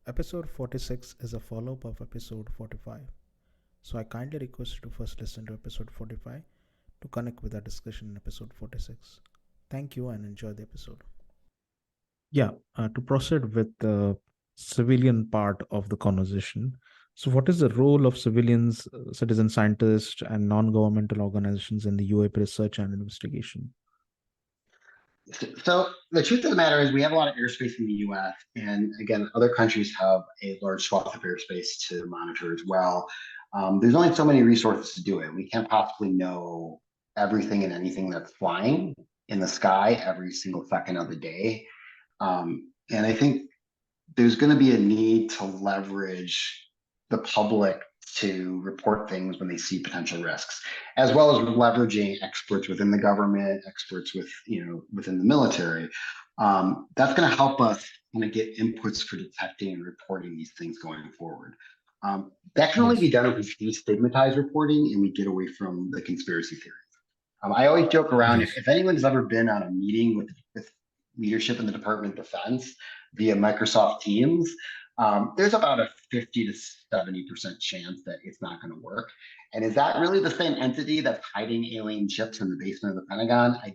Episode 46 is a follow-up of episode 45. So I kindly request you to first listen to episode 45 to connect with our discussion in episode 46. Thank you and enjoy the episode. To proceed with the civilian part of the conversation. So what is the role of civilians, citizen scientists, and non-governmental organizations in the UAP research and investigation? So the truth of the matter is we have a lot of airspace in the US, and again, other countries have a large swath of airspace to monitor as well. There's only so many resources to do it. We can't possibly know everything and anything that's flying in the sky every single second of the day. And I think there's going to be a need to leverage the public to report things when they see potential risks, as well as leveraging experts within the government, experts within the military. That's going to help us kind of get inputs for detecting and reporting these things going forward. That can only Yes. be done if we destigmatize reporting and we get away from the conspiracy theories. I always joke around Yes. if anyone's ever been on a meeting with leadership in the Department of Defense via Microsoft Teams, there's about a 50 to 70% chance that it's not going to work. And is that really the same entity that's hiding alien chips in the basement of the Pentagon? I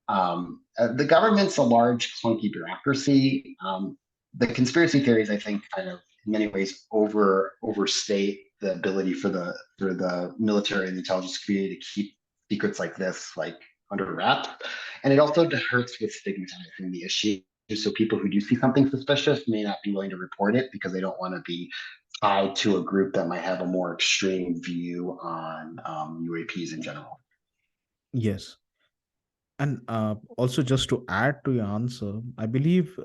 doubt it. The government's a large, clunky bureaucracy. The conspiracy theories, I think, kind of in many ways overstate the ability for the military and the intelligence community to keep secrets like this under wraps. And it also hurts with stigmatizing the issue. So people who do see something suspicious may not be willing to report it because they don't want to be tied to a group that might have a more extreme view on UAPs in general. Yes. And also, just to add to your answer, I believe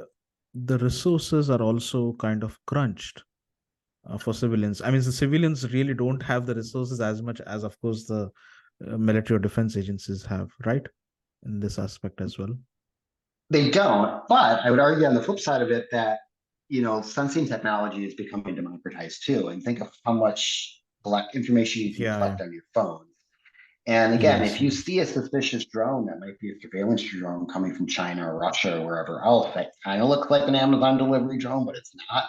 the resources are also kind of crunched for civilians. I mean, the civilians really don't have the resources as much as, of course, the military or defense agencies have, right? In this aspect as well. They don't, but I would argue on the flip side of it that sensing technology is becoming democratized too. And think of how much information you can Yeah, yeah. collect on your phone. And again, if Yes, you yes. see a suspicious drone that might be a surveillance drone coming from China or Russia or wherever else that kind of looks like an Amazon delivery drone, but it's not,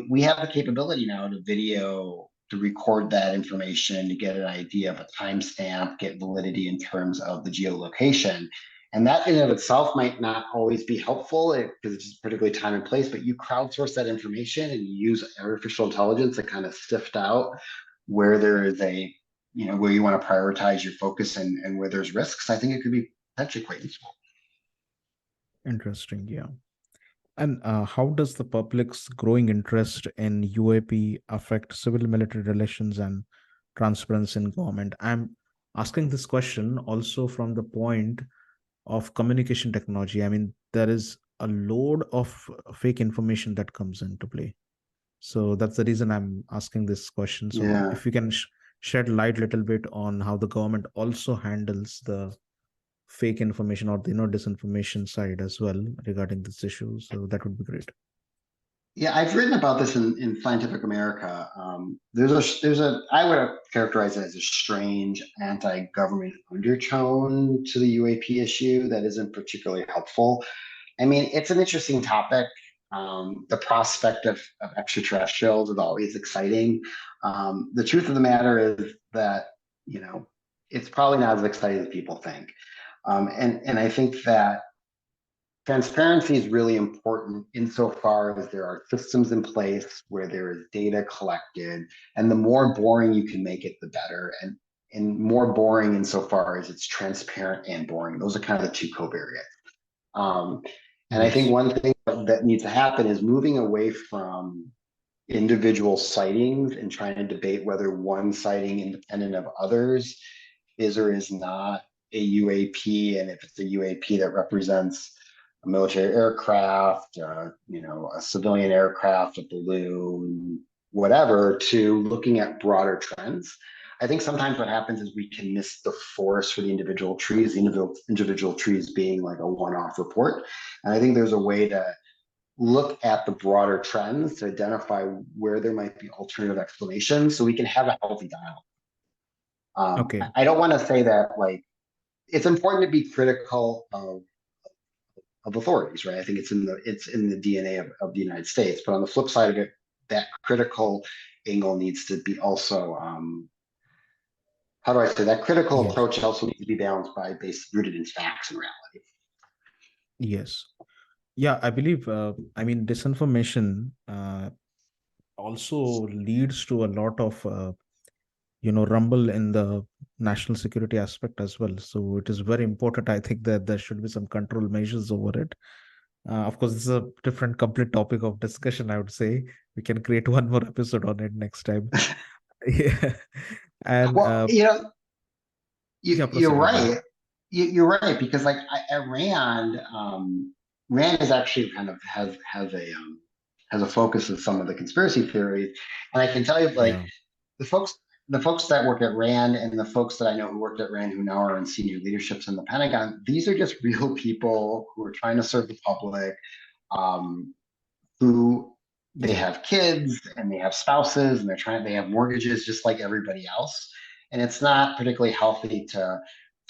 we have the capability now to record that information, to get an idea of a timestamp, get validity in terms of the geolocation. And that in and of itself might not always be helpful because it's particularly time and place, but you crowdsource that information and you use artificial intelligence to kind of sift out where there is where you want to prioritize your focus and where there's risks. I think it could be potentially quite useful. Interesting. Yeah. And how does the public's growing interest in UAP affect civil military relations and transparency in government? I'm asking this question also from the point of communication technology. I mean, there is a load of fake information that comes into play. So that's the reason I'm asking this question. So Yeah. if you can shed light a little bit on how the government also handles the fake information or the disinformation side as well regarding this issue, so that would be great. Yeah, I've written about this in Scientific America. There's a I would characterize it as a strange anti-government undertone to the UAP issue that isn't particularly helpful. I mean, it's an interesting topic. The prospect of extraterrestrials is always exciting. The truth of the matter is that you know it's probably not as exciting as people think. And I think that transparency is really important insofar as there are systems in place where there is data collected, and the more boring you can make it, the better. And more boring insofar as it's transparent and boring. Those are kind of the two covariates. Um, and I think Yes. one thing that needs to happen is moving away from individual sightings and trying to debate whether one sighting independent of others is or is not a UAP, and if it's a UAP that represents a military aircraft, a civilian aircraft, a balloon, whatever, to looking at broader trends. I think sometimes what happens is we can miss the forest for the individual trees, the individual trees being like a one-off report. And I think there's a way to look at the broader trends to identify where there might be alternative explanations so we can have a healthy dialogue. Okay. I don't want to say that it's important to be critical of of authorities, right? I think it's in the DNA of the United States. But on the flip side of it, that critical angle needs to be also how do I say that critical Yes. approach also needs to be balanced by based rooted in facts and reality. Yes. Yeah, I believe, I mean, disinformation also leads to a lot of, rumble in the national security aspect as well. So it is very important, I think, that there should be some control measures over it. Of course, this is a different, complete topic of discussion, I would say. We can create one more episode on it next time. Yeah. And Well, yeah, you're proceed with that. right. You're right because like at Rand, Rand is actually kind of has a focus of some of the conspiracy theories, and I can tell you like Yeah. the folks the folks that work at Rand and the folks that I know who worked at Rand who now are in senior leaderships in the Pentagon, these are just real people who are trying to serve the public. Um, who they Yeah. have kids and they have spouses and they have mortgages just like everybody else. And it's not particularly healthy to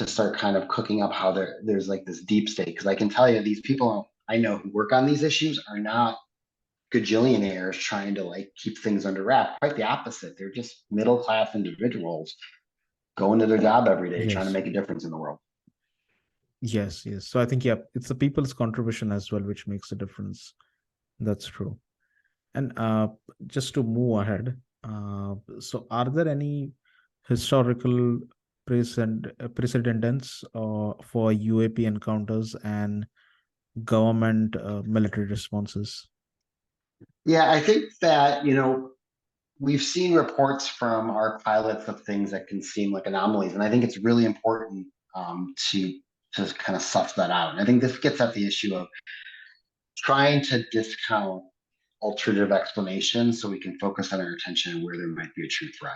start kind of cooking up how there's like this deep state. Because I can tell you, these people I know who work on these issues are not gajillionaires trying to like keep things under wrap. Quite the opposite. They're just middle class individuals going to their job every day trying to Yes. make a difference in the world. Yes. Yes. So I think, yeah, it's the people's contribution as well, which makes a difference. That's true. And just to move ahead, so are there any historical precedents for UAP encounters and government military responses? Yeah, I think that, we've seen reports from our pilots of things that can seem like anomalies, and I think it's really important to kind of suss that out. And I think this gets at the issue of trying to discount alternative explanations so we can focus on our attention where there might be a true threat.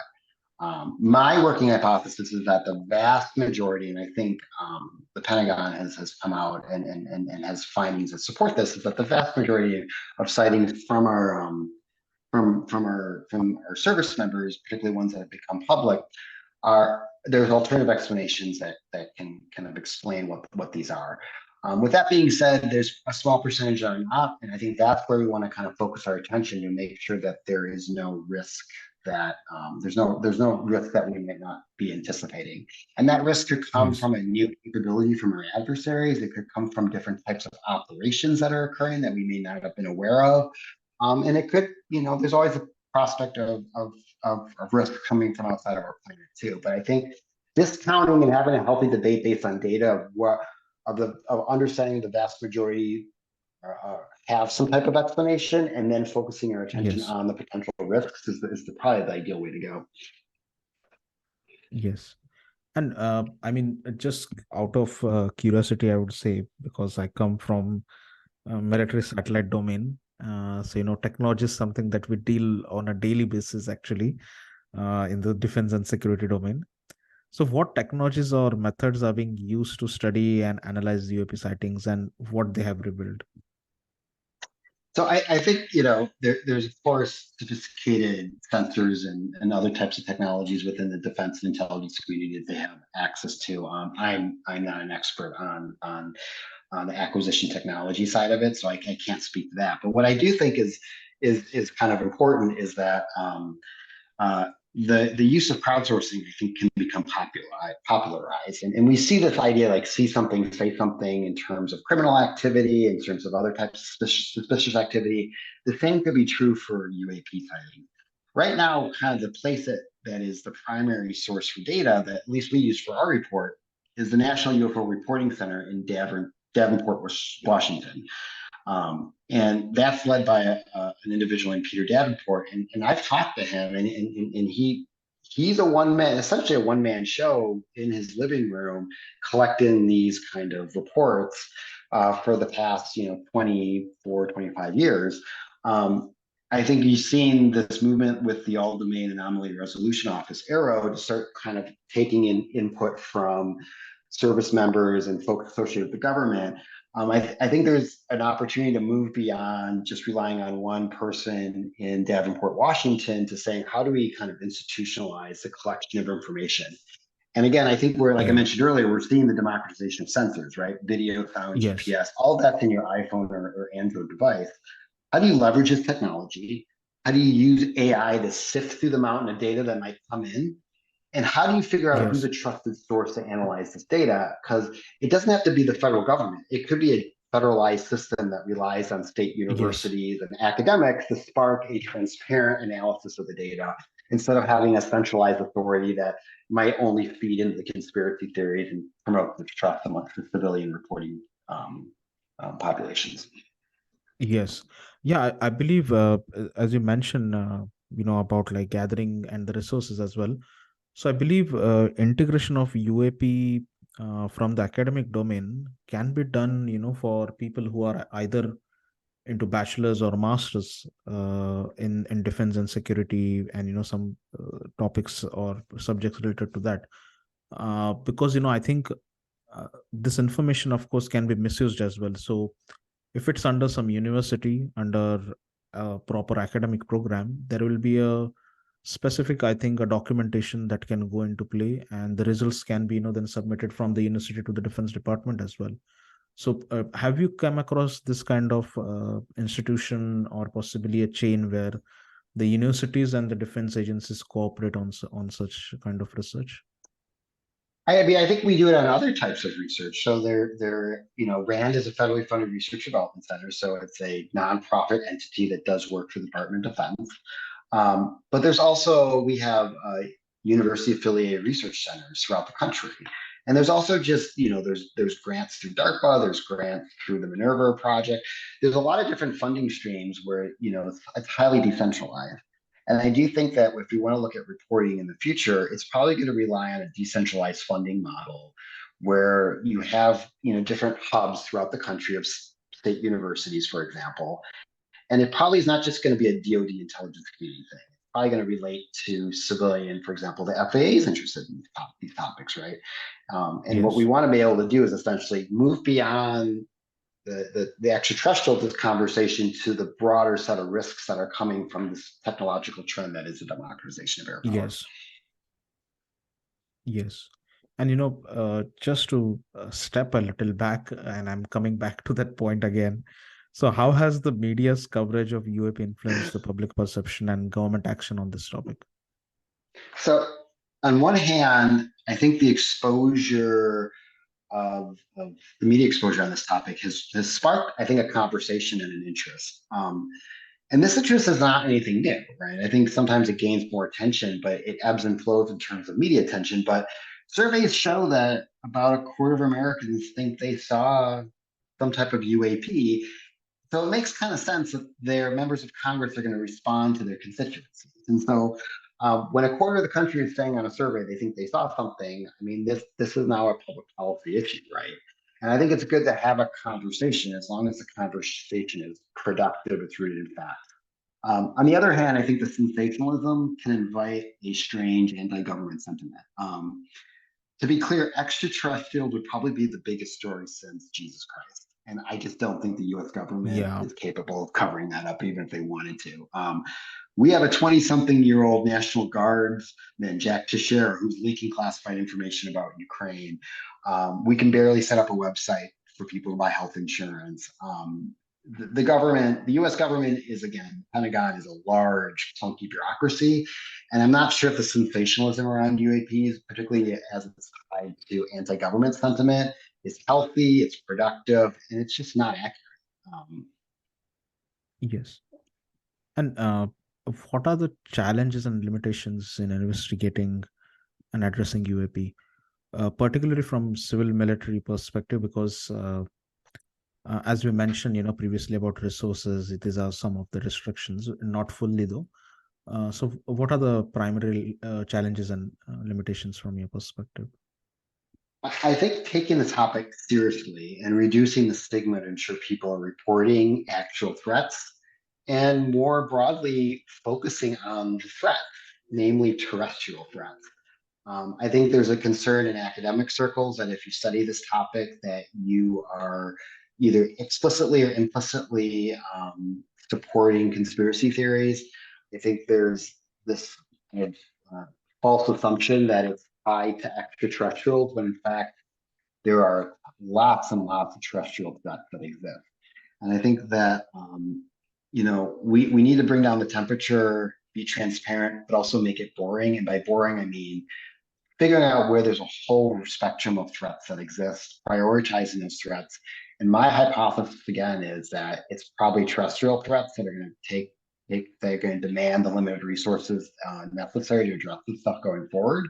My working hypothesis is that the vast majority, and I think the Pentagon has come out and has findings that support this, is that the vast majority of sightings from our service members, particularly ones that have become public, there's alternative explanations that can kind of explain what these are. With that being said, there's a small percentage that are not, and I think that's where we want to kind of focus our attention to make sure that there is no risk that there's no risk that we may not be anticipating, and that risk could come Yes. from a new capability from our adversaries. It could come from different types of operations that are occurring that we may not have been aware of, and it could, there's always a prospect of risk coming from outside of our planet too. But I think discounting and having a healthy debate based on data of understanding the vast majority have some type of explanation, and then focusing our attention Yes. on the potential risks is probably the ideal way to go. Yes. And I mean, just out of curiosity, I would say, because I come from military satellite domain. So, technology is something that we deal on a daily basis, actually, in the defense and security domain. So, what technologies or methods are being used to study and analyze UAP sightings and what they have revealed? So I think, there's of course sophisticated sensors and other types of technologies within the defense and intelligence community that they have access to. I'm not an expert on the acquisition technology side of it, so I can't speak to that. But what I do think is kind of important is that uh, the use of crowdsourcing, I think, can become popularized, and we see this idea like see something, say something in terms of criminal activity, in terms of other types of suspicious activity. The same could be true for UAP sighting. Right now, kind of the place that is the primary source for data that at least we use for our report is the National UFO Reporting Center in Davenport, Washington. And that's led by an individual named Peter Davenport. And I've talked to him, and he's a one man, essentially a one man show in his living room, collecting these kind of reports for the past 24, 25 years. I think you've seen this movement with the All Domain Anomaly Resolution Office, ARROW, to start kind of taking in input from service members and folks associated with the government. I think there's an opportunity to move beyond just relying on one person in Davenport, Washington, to saying, how do we kind of institutionalize the collection of information? And again, I think we're, like I Yeah. mentioned earlier, we're seeing the democratization of sensors, right? Video, sound, Yes. GPS, all that's in your iPhone or Android device. How do you leverage this technology? How do you use AI to sift through the mountain of data that might come in? And how do you figure out who's Yes. a trusted source to analyze this data? Because it doesn't have to be the federal government. It could be a federalized system that relies on state Yes. universities and academics to spark a transparent analysis of the data instead of having a centralized authority that might only feed into the conspiracy theories and promote the trust amongst the civilian reporting populations. Yes. Yeah, I believe, as you mentioned, about like gathering and the resources as well. So I believe integration of UAP from the academic domain can be done, for people who are either into bachelor's or master's in defense and security, and some topics or subjects related to that. Because I think this information, of course, can be misused as well. So if it's under some university, under a proper academic program, there will be a specific, I think, a documentation that can go into play, and the results can be then submitted from the university to the defense department as well. So have you come across this kind of institution, or possibly a chain where the universities and the defense agencies cooperate on such kind of research? I mean, I think we do it on other types of research. So RAND is a federally funded research development center. So it's a nonprofit entity that does work for the Department of Defense. But we have university affiliated research centers throughout the country. And there's also just, there's grants through DARPA, there's grants through the Minerva project. There's a lot of different funding streams where, it's highly decentralized. And I do think that if we want to look at reporting in the future, it's probably going to rely on a decentralized funding model where you have, different hubs throughout the country of state universities, for example. And it probably is not just going to be a DoD intelligence community thing. It's probably going to relate to civilian, for example, the FAA is interested in these topics, right? And what we Yes. want to be able to do is essentially move beyond the extraterrestrial conversation to the broader set of risks that are coming from this technological trend that is the democratization of air power. Yes. Yes. And just to step a little back, and I'm coming back to that point again. So, how has the media's coverage of UAP influenced the public perception and government action on this topic? So, on one hand, I think the exposure of the media exposure on this topic has sparked, I think, a conversation and an interest. And this interest is not anything new, right? I think sometimes it gains more attention, but it ebbs and flows in terms of media attention. But surveys show that about a quarter of Americans think they saw some type of UAP. So it makes kind of sense that their members of Congress are going to respond to their constituencies. And so when a quarter of the country is saying on a survey they think they saw something, I mean, this is now a public policy issue, right? And I think it's good to have a conversation as long as the conversation is productive, it's rooted in fact. On the other hand, I think the sensationalism can invite a strange anti-government sentiment. To be clear, extraterrestrials would probably be the biggest story since Jesus Christ. And I just don't think the US government Yeah. is capable of covering that up, even if they wanted to. We have a 20-something-year-old National Guardsman, Jack Teixeira, who's leaking classified information about Ukraine. We can barely set up a website for people to buy health insurance. The government, the US government is, again, Pentagon is a large, clunky bureaucracy. And I'm not sure if the sensationalism around UAPs, particularly as it's tied to anti government sentiment, is healthy, it's productive, and it's just not accurate. Um, Yes. And what are the challenges and limitations in investigating and addressing UAP, particularly from civil military perspective? Because as we mentioned, previously about resources, these are some of the restrictions, not fully though. So, what are the primary challenges and limitations from your perspective? I think taking the topic seriously and reducing the stigma to ensure people are reporting actual threats and more broadly focusing on the threat, namely terrestrial threats. I think there's a concern in academic circles that if you study this topic, that you are either explicitly or implicitly supporting conspiracy theories. I think there's this kind of false assumption that it's tied to extraterrestrials, when in fact there are lots and lots of terrestrial threats that exist. And I think that we need to bring down the temperature, be transparent, but also make it boring. And by boring, I mean figuring out where there's a whole spectrum of threats that exist, prioritizing those threats. And my hypothesis again is that it's probably terrestrial threats that are going to they're going to demand the limited resources necessary to address this stuff going forward.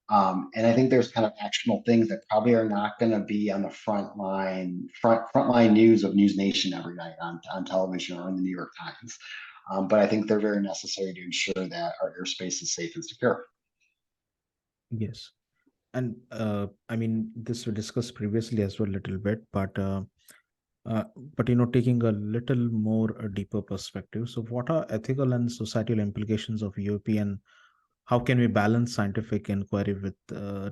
And I think there's kind of actionable things that probably are not going to be on the frontline news of News Nation every night on television or in the New York Times. But I think they're very necessary to ensure that our airspace is safe and secure. Yes. And I mean, this we discussed previously as well a little bit, but taking a little more a deeper perspective. So what are ethical and societal implications of UAP, and how can we balance scientific inquiry with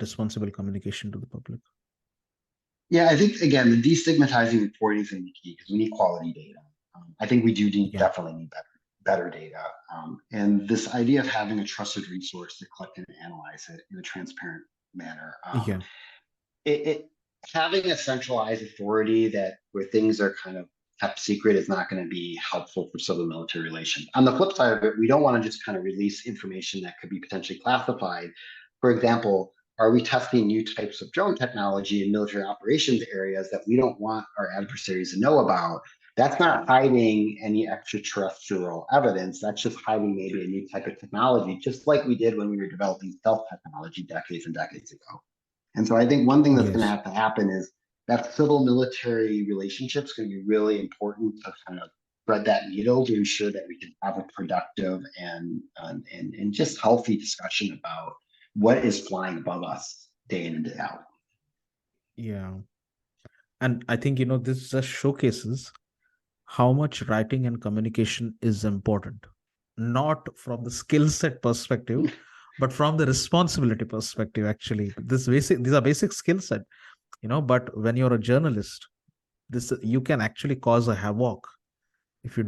responsible communication to the public? Yeah, I think again, the destigmatizing reporting is going to be key because we need quality data. I think we do definitely need better data. And this idea of having a trusted resource to collect and analyze it in a transparent manner. It having a centralized authority where things are kind of kept secret is not going to be helpful for civil military relations. On the flip side of it, we don't want to just kind of release information that could be potentially classified. For example, are we testing new types of drone technology in military operations areas that we don't want our adversaries to know about? That's not hiding any extraterrestrial evidence. That's just hiding maybe a new type of technology, just like we did when we were developing stealth technology decades and decades ago. And so I think one thing that's going to have to happen is that civil military relationship is going to be really important to kind of thread that needle to ensure that we can have a productive and just healthy discussion about what is flying above us day in and day out. Yeah. And I think, this just showcases how much writing and communication is important, not from the skill set perspective, but from the responsibility perspective. Actually, these are basic skill set, but when you're a journalist, you can actually cause a havoc if you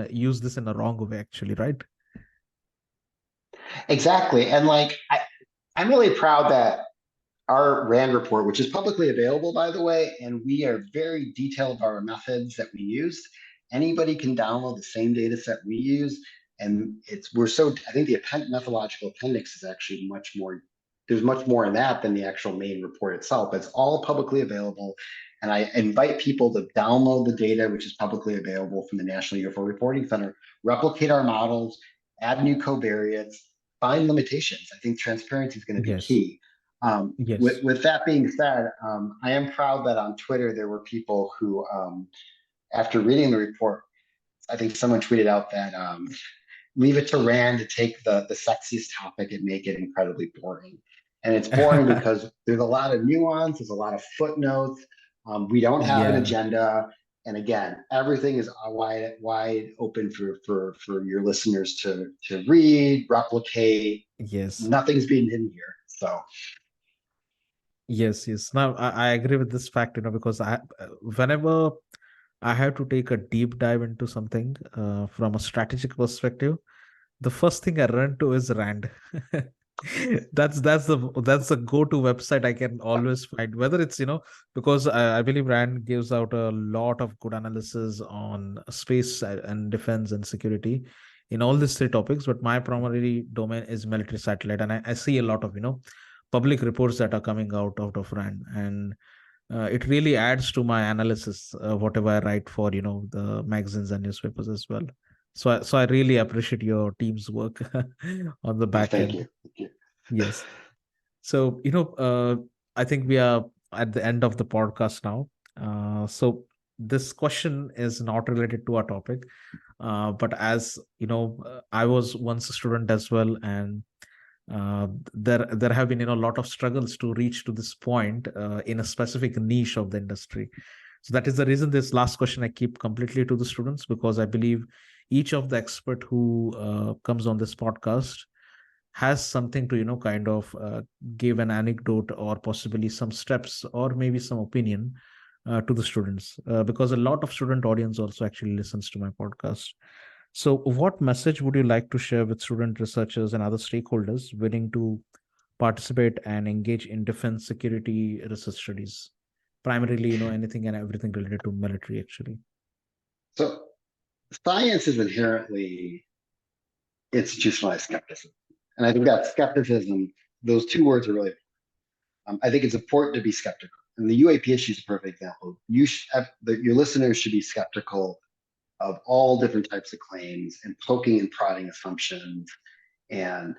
use this in a wrong way, actually, right? Exactly. And I'm really proud that our RAND report, which is publicly available, by the way, and we are very detailed about our methods that we use. Anybody can download the same data set we use. And I think the methodological appendix is actually there's much more in that than the actual main report itself. It's all publicly available. And I invite people to download the data, which is publicly available from the National UFO Reporting Center, replicate our models, add new covariates, find limitations. I think transparency is going to be key. With that being said, I am proud that on Twitter there were people who, after reading the report, I think someone tweeted out that leave it to Rand to take the sexiest topic and make it incredibly boring. And it's boring because there's a lot of nuance, there's a lot of footnotes. We don't have an agenda. And again, everything is wide open for your listeners to read, replicate. Nothing's being hidden here. So. Yes. Now, I agree with this fact, because whenever I have to take a deep dive into something from a strategic perspective, the first thing I run to is Rand. that's the go-to website I can always find, whether it's because I believe Rand gives out a lot of good analysis on space and defense and security in all these three topics, but my primary domain is military satellite, and I see a lot of public reports that are coming out of Rand, and it really adds to my analysis whatever I write for the magazines and newspapers as well. So I really appreciate your team's work on the back end. Thank you. Yes. So I think we are at the end of the podcast now. So this question is not related to our topic, but as I was once a student as well, and there have been a lot of struggles to reach to this point in a specific niche of the industry. So that is the reason this last question I keep completely to the students, because I believe each of the expert who comes on this podcast has something to kind of give an anecdote or possibly some steps or maybe some opinion to the students, because a lot of student audience also actually listens to my podcast. So what message would you like to share with student researchers and other stakeholders willing to participate and engage in defense security research studies, primarily, anything and everything related to military, actually. So science is inherently institutionalized skepticism. And I think that skepticism, those two words are really, I think it's important to be skeptical. And the UAP issue is a perfect example. Your listeners should be skeptical of all different types of claims and poking and prodding assumptions and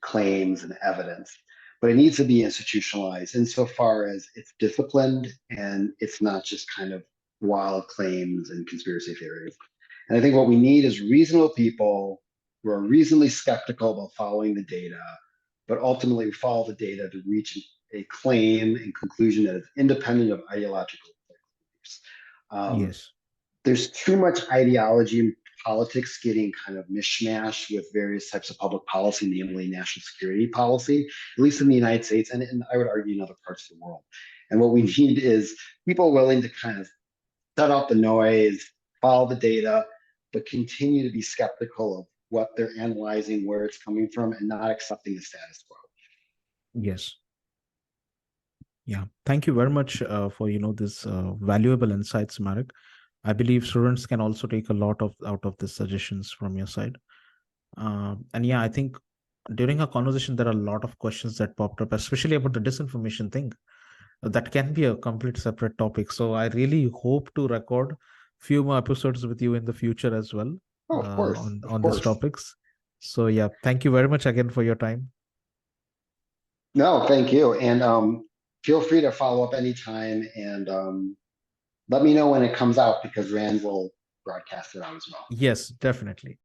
claims and evidence. But it needs to be institutionalized insofar as it's disciplined and it's not just kind of wild claims and conspiracy theories. And I think what we need is reasonable people who are reasonably skeptical about following the data, but ultimately follow the data to reach a claim and conclusion that is independent of ideological beliefs. Um, Yes. there's too much ideology and politics getting kind of mishmashed with various types of public policy, namely national security policy, at least in the United States, and I would argue in other parts of the world. And what we need is people willing to kind of shut out the noise, follow the data, but continue to be skeptical of what they're analyzing, where it's coming from, and not accepting the status quo. Yes. Yeah. Thank you very much for this valuable insights, Marek. I believe students can also take a lot of out of the suggestions from your side. And yeah, I think during our conversation there are a lot of questions that popped up, especially about the disinformation thing. That can be a complete separate topic. So I really hope to record few more episodes with you in the future as well, Oh, of course, of on these course. topics. So yeah, thank you very much again for your time. No, thank you. And feel free to follow up anytime and let me know when it comes out because Rand will broadcast it out as well. Yes, definitely.